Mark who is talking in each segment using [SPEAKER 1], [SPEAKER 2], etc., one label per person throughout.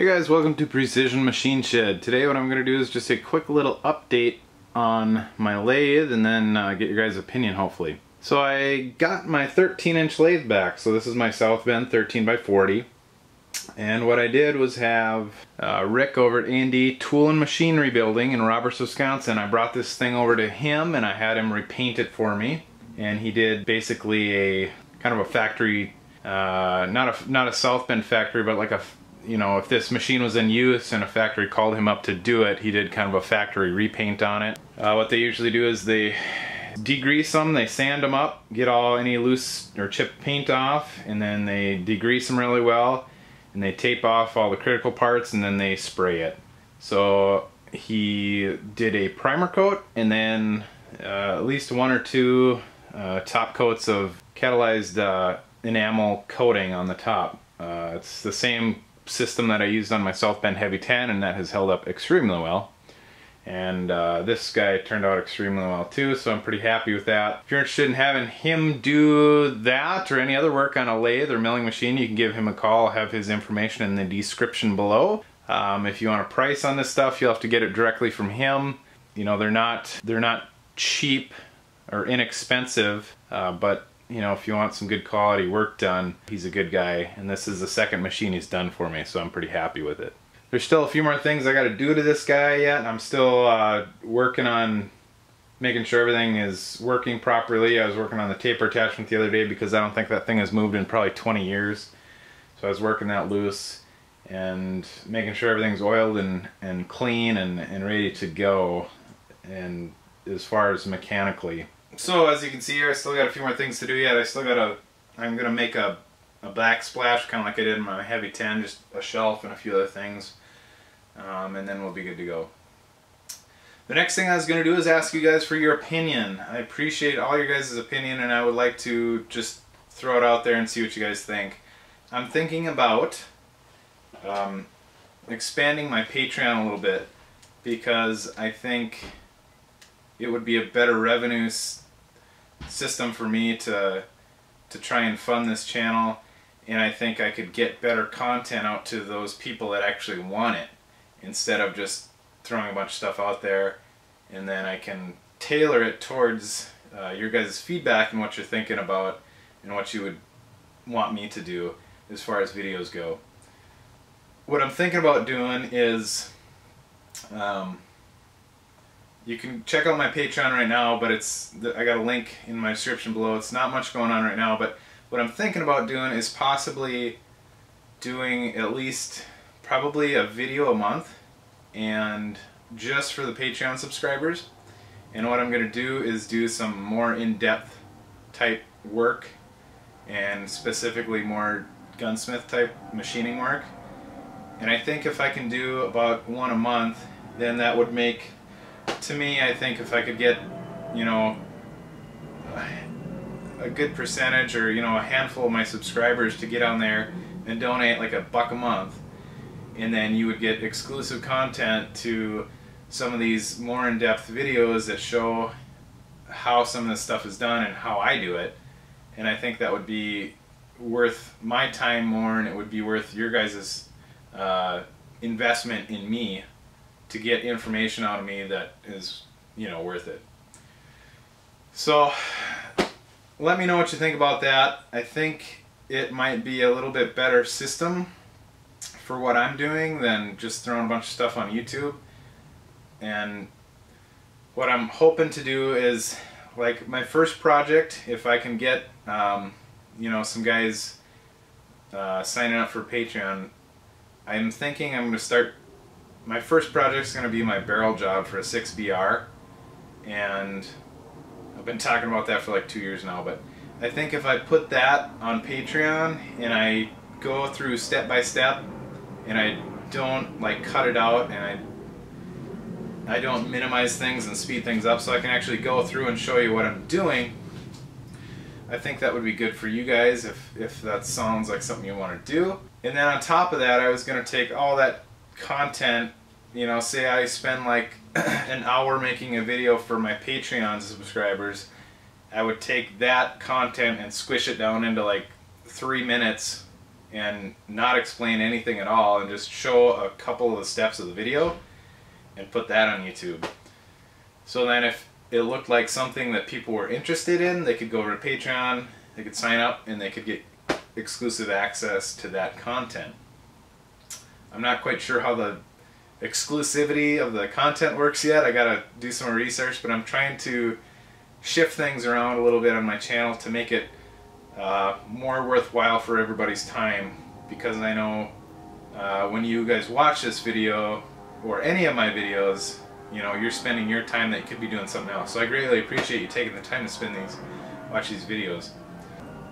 [SPEAKER 1] Hey guys, welcome to Precision Machine Shed. Today what I'm going to do is just a quick little update on my lathe and then get your guys' opinion hopefully. So I got my 13-inch lathe back, so this is my South Bend 13 by 40. And what I did was have Rick over at A&D Tool Machine Rebuilding in Roberts, Wisconsin. I brought this thing over to him and I had him repaint it for me. And he did basically a kind of a factory, not a South Bend factory, but like a, you know, if this machine was in use and a factory called him up to do it, he did kind of a factory repaint on it. What they usually do is they degrease them, they sand them up, get any loose or chipped paint off, and then they degrease them really well, and they tape off all the critical parts, and then they spray it. So he did a primer coat, and then at least one or two top coats of catalyzed enamel coating on the top. It's the same system that I used on my South Bend Heavy 10, and that has held up extremely well. And this guy turned out extremely well too, so I'm pretty happy with that. If you're interested in having him do that or any other work on a lathe or milling machine, you can give him a call. I'll have his information in the description below. If you want a price on this stuff, you'll have to get it directly from him. You know, they're not cheap or inexpensive, but you know, if you want some good quality work done, he's a good guy, and this is the second machine he's done for me, so I'm pretty happy with it. There's still a few more things I got to do to this guy yet, and I'm still working on making sure everything is working properly. I was working on the taper attachment the other day because I don't think that thing has moved in probably 20 years. So I was working that loose and making sure everything's oiled and clean and ready to go, and as far as mechanically. So as you can see here, I still got a few more things to do yet. I'm gonna make a backsplash, kind of like I did in my Heavy 10, just a shelf and a few other things, and then we'll be good to go. The next thing I was gonna do is ask you guys for your opinion. I appreciate all your guys' opinion, and I would like to just throw it out there and see what you guys think. I'm thinking about expanding my Patreon a little bit, because I think it would be a better revenue system for me to try and fund this channel, and I think I could get better content out to those people that actually want it, instead of just throwing a bunch of stuff out there, and then I can tailor it towards your guys' feedback and what you're thinking about and what you would want me to do as far as videos go. What I'm thinking about doing is you can check out my Patreon right now, but I got a link in my description below. It's not much going on right now, but what I'm thinking about doing is possibly doing at least probably a video a month, and just for the Patreon subscribers. And what I'm going to do is do some more in-depth type work, and specifically more gunsmith type machining work. And I think if I can do about one a month, then that would make, to me, I think if I could get, you know, a good percentage, or, you know, a handful of my subscribers to get on there and donate like $1 a month, and then you would get exclusive content to some of these more in-depth videos that show how some of this stuff is done and how I do it. And I think that would be worth my time more, and it would be worth your guys' investment in me to get information out of me that is, you know, worth it. So let me know what you think about that. I think it might be a little bit better system for what I'm doing than just throwing a bunch of stuff on YouTube. And what I'm hoping to do is, like, my first project, if I can get you know, some guys signing up for Patreon, I'm thinking I'm going to start. My first project is going to be my barrel job for a 6BR, and I've been talking about that for like 2 years now, but I think if I put that on Patreon and I go through step by step, and I don't like cut it out, and I don't minimize things and speed things up, so I can actually go through and show you what I'm doing, I think that would be good for you guys if that sounds like something you want to do. And then on top of that, I was going to take all that content, you know, say I spend like an hour making a video for my Patreon subscribers, I would take that content and squish it down into like 3 minutes and not explain anything at all and just show a couple of the steps of the video and put that on YouTube. So then if it looked like something that people were interested in, they could go over to Patreon, they could sign up, and they could get exclusive access to that content. I'm not quite sure how the exclusivity of the content works yet. I gotta do some more research, but I'm trying to shift things around a little bit on my channel to make it more worthwhile for everybody's time, because I know when you guys watch this video or any of my videos, you know, you're spending your time that you could be doing something else. So I greatly appreciate you taking the time to watch these videos.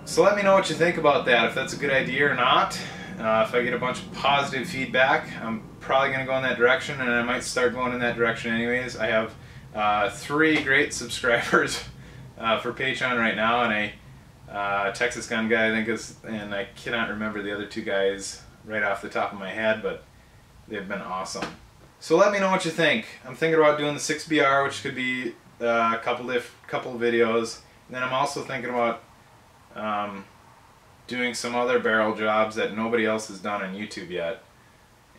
[SPEAKER 1] So let me know what you think about that, if that's a good idea or not. If I get a bunch of positive feedback, I'm probably going to go in that direction, and I might start going in that direction anyways. I have 3 great subscribers for Patreon right now, and a Texas gun guy, I think is, and I cannot remember the other 2 guys right off the top of my head, but they've been awesome. So let me know what you think. I'm thinking about doing the 6BR, which could be a couple of videos, and then I'm also thinking about doing some other barrel jobs that nobody else has done on YouTube yet,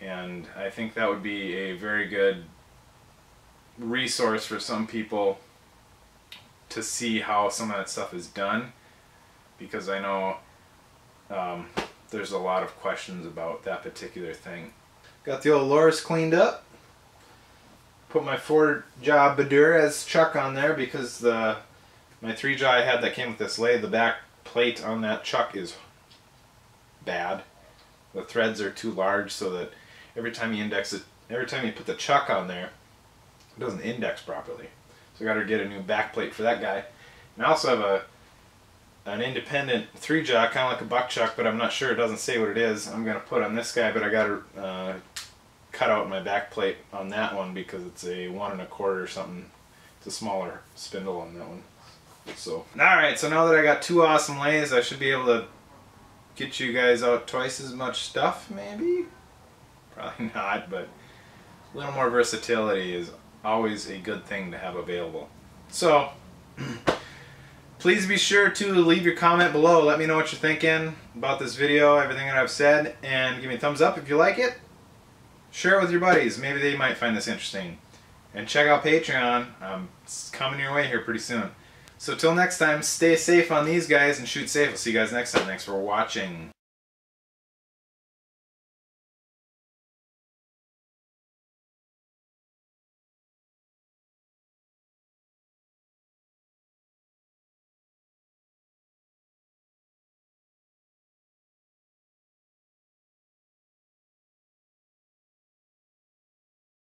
[SPEAKER 1] and I think that would be a very good resource for some people to see how some of that stuff is done, because I know there's a lot of questions about that particular thing. Got the old Loris cleaned up. Put my 4-jaw Badurez chuck on there because my 3-jaw I had that came with this lathe, the back plate on that chuck is bad. The threads are too large, so that every time you put the chuck on there, it doesn't index properly. So I got to get a new back plate for that guy. And I also have an independent 3-jaw, kind of like a buck chuck, but I'm not sure, it doesn't say what it is. I'm going to put on this guy, but I got to cut out my back plate on that one because it's a 1 1/4 or something. It's a smaller spindle on that one. So, alright, so now that I got 2 awesome lathes, I should be able to get you guys out twice as much stuff, maybe? Probably not, but a little more versatility is always a good thing to have available. So, please be sure to leave your comment below. Let me know what you're thinking about this video, everything that I've said, and give me a thumbs up if you like it. Share it with your buddies. Maybe they might find this interesting. And check out Patreon. It's coming your way here pretty soon. So till next time, stay safe on these guys and shoot safe. I'll see you guys next time. Thanks for watching.